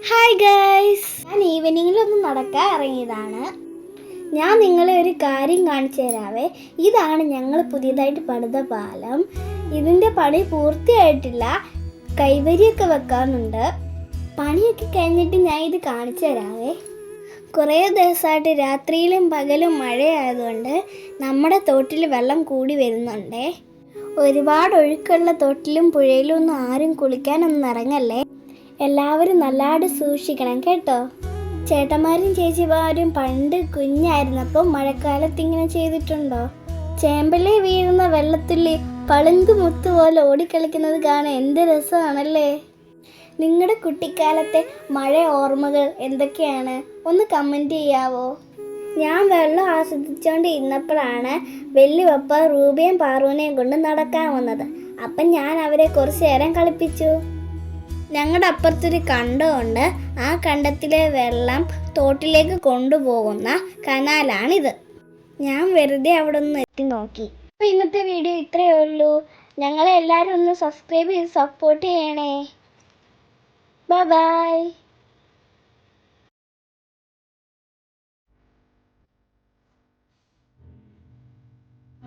Hi guys, ഞാൻ ഈവനിങ്ങിലൊന്ന് നടക്കാൻ ഇറങ്ങിയതാണ്. ഞാൻ നിങ്ങളെ ഒരു കാര്യം കാണിച്ചു തരാവേ. ഇതാണ് ഞങ്ങൾ പുതിയതായിട്ട് പണിത പാലം. ഇതിൻ്റെ പണി പൂർത്തിയായിട്ടില്ല, കൈവരിയൊക്കെ വെക്കാനുണ്ട്. പണിയൊക്കെ കഴിഞ്ഞിട്ട് ഞാൻ ഇത് കാണിച്ചു തരാവേ. കുറേ ദിവസമായിട്ട് രാത്രിയിലും പകലും മഴയായതുകൊണ്ട് നമ്മുടെ തോട്ടിൽ വെള്ളം കൂടി വരുന്നുണ്ടേ. ഒരുപാട് ഒഴുക്കുള്ള തോട്ടിലും പുഴയിലും ഒന്നും ആരും കുളിക്കാനൊന്നും ഇറങ്ങല്ലേ. എല്ലാവരും നല്ലതായിട്ട് സൂക്ഷിക്കണം കേട്ടോ. ചേട്ടന്മാരും ചേച്ചിമാരും പണ്ട് കുഞ്ഞായിരുന്നപ്പോൾ മഴക്കാലത്ത് ഇങ്ങനെ ചെയ്തിട്ടുണ്ടോ? ചേമ്പലേ വീഴുന്ന വെള്ളത്തുള്ളി പളുങ്ക് മുത്ത് പോലെ ഓടിക്കളിക്കുന്നത് കാണാൻ എന്ത് രസമാണല്ലേ. നിങ്ങളുടെ കുട്ടിക്കാലത്തെ മഴ ഓർമ്മകൾ എന്തൊക്കെയാണ്? ഒന്ന് കമൻറ്റ് ചെയ്യാവോ? ഞാൻ വെള്ളം ആസ്വദിച്ചുകൊണ്ട് ഇരുന്നപ്പോഴാണ് വെല്ലുവപ്പ റൂബിയും പാറുവിനെയും കൊണ്ട് നടക്കാൻ വന്നത്. അപ്പം ഞാൻ അവരെ കുറച്ച് നേരം കളിപ്പിച്ചു. ഞങ്ങളുടെ അപ്പുറത്തൊരു കണ്ടമുണ്ട്. ആ കണ്ടത്തിലെ വെള്ളം തോട്ടിലേക്ക് കൊണ്ടുപോകുന്ന കനാലാണിത്. ഞാൻ വെറുതെ അവിടെ ഒന്ന് എത്തി നോക്കി. അപ്പോൾ ഇന്നത്തെ വീഡിയോ ഇത്രയേ ഉള്ളൂ. ഞങ്ങളെ എല്ലാവരും ഒന്ന് സബ്സ്ക്രൈബ് ചെയ്ത് സപ്പോർട്ട് ചെയ്യണേ. ബൈ.